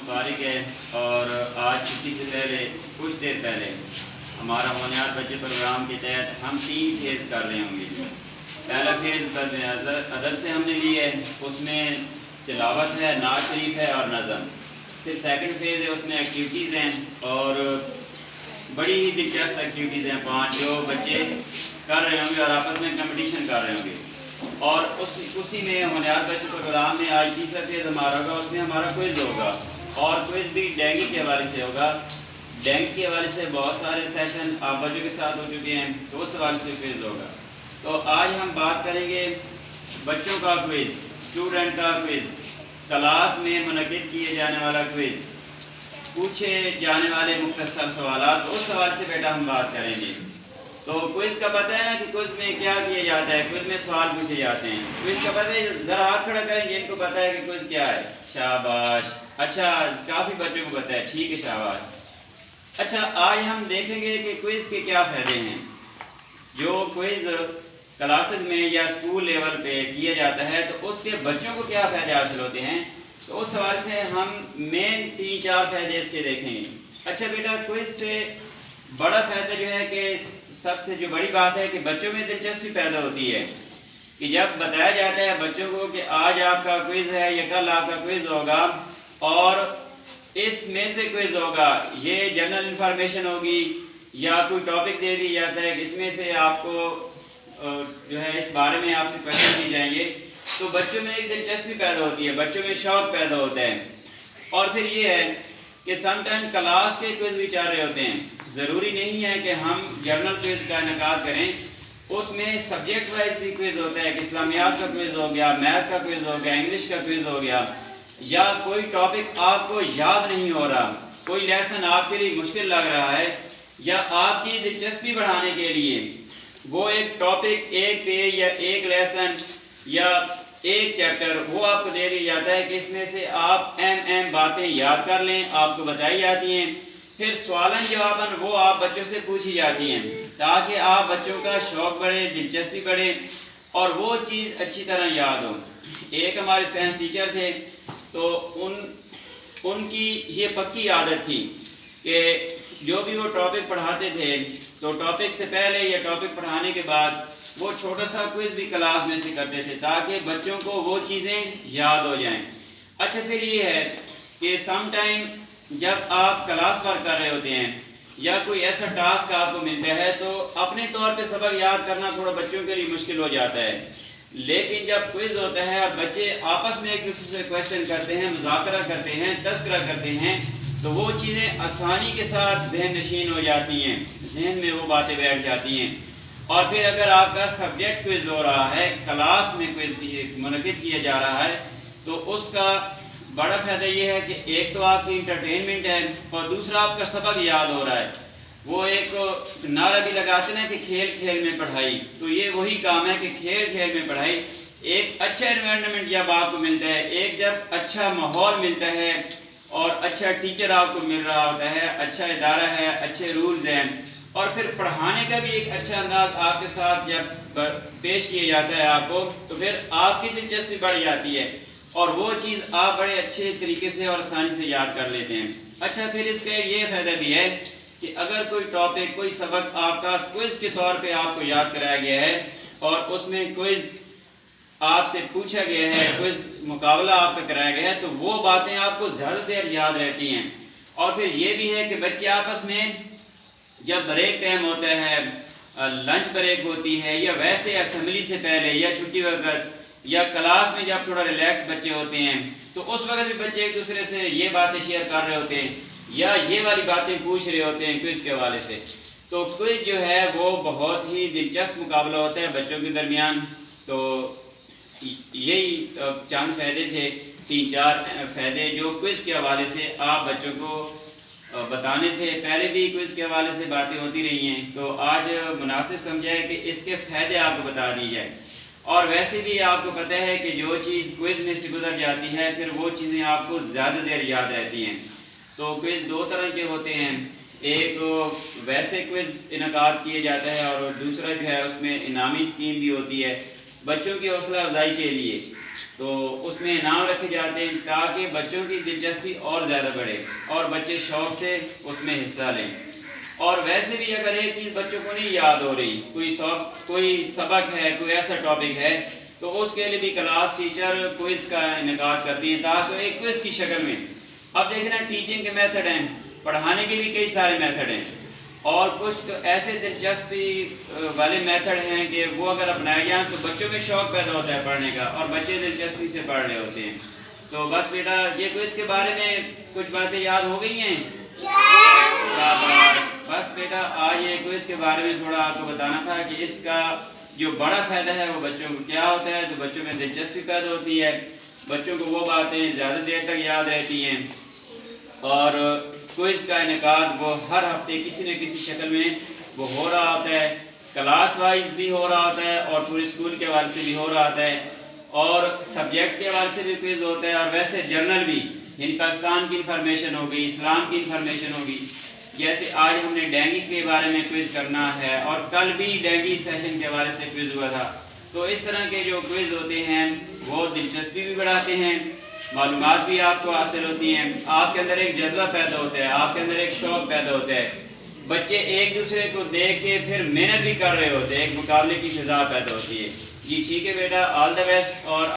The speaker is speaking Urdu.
فارغ ہے اور آج چھٹی سے پہلے کچھ دیر پہلے ہمارا ہونہار بچے پروگرام کے تحت ہم 3 فیز کر رہے ہوں گے۔ پہلا فیز ادب سے ہم نے لی ہے، اس میں تلاوت ہے، نعت شریف ہے اور نظم۔ پھر سیکنڈ فیز ہے، اس میں ایکٹیویٹیز ہیں اور بڑی ہی دلچسپ ایکٹیویٹیز ہیں 5 جو بچے کر رہے ہوں گے اور آپس میں کمپٹیشن کر رہے ہوں گے۔ اور اسی میں ہونہار بچے پروگرام میں آج تیسرا فیز ہمارا ہوگا، اس میں ہمارا کوئز ہوگا اور کوئز بھی ڈینگی کے حوالے سے ہوگا۔ ڈینگی کے حوالے سے بہت سارے سیشن آپ بچوں کے ساتھ ہو چکے ہیں، تو اس حوالے سے کوئز ہوگا۔ تو آج ہم بات کریں گے بچوں کا کوئز، اسٹوڈنٹ کا کوئز، کلاس میں منعقد کیے جانے والا کوئز، پوچھے جانے والے مختصر سوالات، اس حوالے سے بیٹا ہم بات کریں گے۔ تو کوئز کا پتہ ہے نا کہ کوئز میں کیا کیا جاتا ہے؟ کوئز میں سوال پوچھے جاتے ہیں۔ کوئز کا پتہ ہے؟ ذرا ہاتھ کھڑا کریں جن کو پتہ ہے کہ کوئز کیا ہے۔ شاباش، اچھا کافی بچوں کو پتہ ہے، ٹھیک ہے شاباش۔ اچھا آج ہم دیکھیں گے کہ کوئز کے کیا فائدے ہیں۔ جو کوئز کلاسز میں یا اسکول لیول پہ کیا جاتا ہے تو اس کے بچوں کو کیا فائدے حاصل ہوتے ہیں، تو اس حوالے سے ہم مین 3-4 فائدے اس کے دیکھیں گے۔ اچھا بیٹا، کوئز سے بڑا فائدہ جو ہے کہ سب سے جو بڑی بات ہے کہ بچوں میں دلچسپی پیدا ہوتی ہے کہ جب بتایا جاتا ہے بچوں کو کہ آج آپ کا کوئز ہے یا کل آپ کا کوئز ہوگا اور اس میں سے کوئز ہوگا، یہ جنرل انفارمیشن ہوگی یا کوئی ٹاپک دے دی جاتا ہے کہ اس میں سے آپ کو جو ہے اس بارے میں آپ سے کوئسچن دی جائیں گے، تو بچوں میں ایک دلچسپی پیدا ہوتی ہے، بچوں میں شوق پیدا ہوتا ہے۔ اور پھر یہ ہے کہ سم ٹائم کلاس کے کوئز بھی چاہ رہے ہوتے ہیں، ضروری نہیں ہے کہ ہم جرنل کوئز کا انعقاد کریں، اس میں سبجیکٹ وائز بھی کوئز ہوتا ہے کہ اسلامیات کا کوئز ہو گیا، میتھ کا کوئز ہو گیا، انگلش کا کوئز ہو گیا، یا کوئی ٹاپک آپ کو یاد نہیں ہو رہا، کوئی لیسن آپ کے لیے مشکل لگ رہا ہے، یا آپ کی دلچسپی بڑھانے کے لیے وہ ایک ٹاپک، ایک پیج یا ایک لیسن یا ایک چیپٹر وہ آپ کو دے دیا جاتا ہے کہ اس میں سے آپ اہم باتیں یاد کر لیں، آپ کو بتائی جاتی ہیں، پھر سوالن جواباً وہ آپ بچوں سے پوچھی جاتی ہیں تاکہ آپ بچوں کا شوق بڑھے، دلچسپی بڑھے اور وہ چیز اچھی طرح یاد ہو۔ ایک ہمارے سائنس ٹیچر تھے تو ان کی یہ پکی عادت تھی کہ جو بھی وہ ٹاپک پڑھاتے تھے تو ٹاپک سے پہلے یا ٹاپک پڑھانے کے بعد وہ چھوٹا سا کوئز بھی کلاس میں سے کرتے تھے تاکہ بچوں کو وہ چیزیں یاد ہو جائیں۔ اچھا پھر یہ ہے کہ سم ٹائم جب آپ کلاس ورک کر رہے ہوتے ہیں یا کوئی ایسا ٹاسک آپ کو ملتا ہے تو اپنے طور پہ سبق یاد کرنا تھوڑا بچوں کے لیے مشکل ہو جاتا ہے، لیکن جب کوئز ہوتا ہے اور بچے آپس میں ایک دوسرے سے کویشچن کرتے ہیں، مذاکرہ کرتے ہیں، تذکرہ کرتے ہیں، تو وہ چیزیں آسانی کے ساتھ ذہن نشین ہو جاتی ہیں، ذہن میں وہ باتیں بیٹھ جاتی ہیں۔ اور پھر اگر آپ کا سبجیکٹ کوئز ہو رہا ہے، کلاس میں کوئز منعقد کیا جا رہا ہے، تو اس کا بڑا فائدہ یہ ہے کہ ایک تو آپ کی انٹرٹینمنٹ ہے اور دوسرا آپ کا سبق یاد ہو رہا ہے۔ وہ ایک نعرہ بھی لگاتے ہیں کہ کھیل کھیل میں پڑھائی، تو یہ وہی کام ہے کہ کھیل کھیل میں پڑھائی۔ ایک اچھا انوائرمنٹ جب آپ کو ملتا ہے، ایک جب اچھا ماحول ملتا ہے اور اچھا ٹیچر آپ کو مل رہا ہوتا ہے، اچھا ادارہ ہے، اچھے رولز ہیں، اور پھر پڑھانے کا بھی ایک اچھا انداز آپ کے ساتھ جب پیش کیا جاتا ہے آپ کو، تو پھر آپ کی دلچسپی بڑھ جاتی ہے اور وہ چیز آپ بڑے اچھے طریقے سے اور آسانی سے یاد کر لیتے ہیں۔ اچھا پھر اس کا یہ فائدہ بھی ہے کہ اگر کوئی ٹاپک، کوئی سبق آپ کا کوئز کے طور پہ آپ کو یاد کرایا گیا ہے اور اس میں کوئز آپ سے پوچھا گیا ہے، کوئز مقابلہ آپ کا کرایا گیا ہے، تو وہ باتیں آپ کو زیادہ دیر یاد رہتی ہیں۔ اور پھر یہ بھی ہے کہ بچے آپس میں جب بریک ٹائم ہوتا ہے، لنچ بریک ہوتی ہے، یا ویسے اسمبلی سے پہلے یا چھٹی وقت یا کلاس میں جب تھوڑا ریلیکس بچے ہوتے ہیں، تو اس وقت بھی بچے ایک دوسرے سے یہ باتیں شیئر کر رہے ہوتے ہیں یا یہ والی باتیں پوچھ رہے ہوتے ہیں کوئز کے حوالے سے۔ تو کوئز جو ہے وہ بہت ہی دلچسپ مقابلہ ہوتا ہے بچوں کے درمیان۔ تو یہی چند فائدے تھے، 3-4 فائدے جو کوئز کے حوالے سے آپ بچوں کو بتانے تھے۔ پہلے بھی کوئز کے حوالے سے باتیں ہوتی رہی ہیں، تو آج مناسب سمجھا ہے کہ اس کے فائدے آپ کو بتا دی جائے۔ اور ویسے بھی آپ کو پتہ ہے کہ جو چیز کوئز میں سے گزر جاتی ہے پھر وہ چیزیں آپ کو زیادہ دیر یاد رہتی ہیں۔ تو کوئز 2 طرح کے ہوتے ہیں، ایک ویسے کوئز انعقاد کیے جاتا ہے اور دوسرا جو ہے اس میں انعامی اسکیم بھی ہوتی ہے بچوں کی حوصلہ افزائی کے لیے تو اس میں انعام رکھے جاتے ہیں تاکہ بچوں کی دلچسپی اور زیادہ بڑھے اور بچے شوق سے اس میں حصہ لیں. اور ویسے بھی اگر ایک چیز بچوں کو نہیں یاد ہو رہی، کوئی سبق ہے، کوئی ایسا ٹاپک ہے، تو اس کے لیے بھی کلاس ٹیچر کوئز کا انعقاد کرتی ہیں تاکہ ایک کوئز کی شکل میں. اب دیکھنا ٹیچنگ کے میتھڈ ہیں، پڑھانے کے بھی کئی سارے میتھڈ ہیں، اور کچھ ایسے دلچسپی والے میتھڈ ہیں کہ وہ اگر اپنائے جائیں تو بچوں میں شوق پیدا ہوتا ہے پڑھنے کا اور بچے دلچسپی سے پڑھ رہے ہوتے ہیں. تو بس بیٹا یہ کوئز کے بارے میں کچھ باتیں یاد ہو گئی ہیں؟ بس بیٹا آج یہ کوئز کے بارے میں تھوڑا آپ کو بتانا تھا کہ اس کا جو بڑا فائدہ ہے وہ بچوں کو کیا ہوتا ہے. تو بچوں میں دلچسپی پیدا ہوتی ہے، بچوں کو وہ باتیں زیادہ دیر تک یاد رہتی ہیں، اور کوئز کا انعقاد وہ ہر ہفتے کسی نہ کسی شکل میں وہ ہو رہا ہوتا ہے. کلاس وائز بھی ہو رہا ہوتا ہے اور پورے اسکول کے حوالے سے بھی ہو رہا ہوتا ہے، اور سبجیکٹ کے حوالے سے بھی کوئز ہوتا ہے، اور ویسے جرنل بھی، یعنی پاکستان کی انفارمیشن ہوگی، اسلام کی انفارمیشن ہوگی. جیسے آج ہم نے ڈینگی کے بارے میں کوئز کرنا ہے، اور کل بھی ڈینگی سیشن کے حوالے سے کوئز ہوا تھا. تو اس طرح کے جو کوئز ہوتے ہیں وہ دلچسپی بھی بڑھاتے ہیں، معلومات بھی آپ کو حاصل ہوتی ہیں، آپ کے اندر ایک جذبہ پیدا ہوتا ہے، آپ کے اندر ایک شوق پیدا ہوتا ہے. بچے ایک دوسرے کو دیکھ کے پھر محنت بھی کر رہے ہوتے ہیں، ایک مقابلے کی فضا پیدا ہوتی ہے. جی ٹھیک ہے بیٹا، آل دا بیسٹ. اور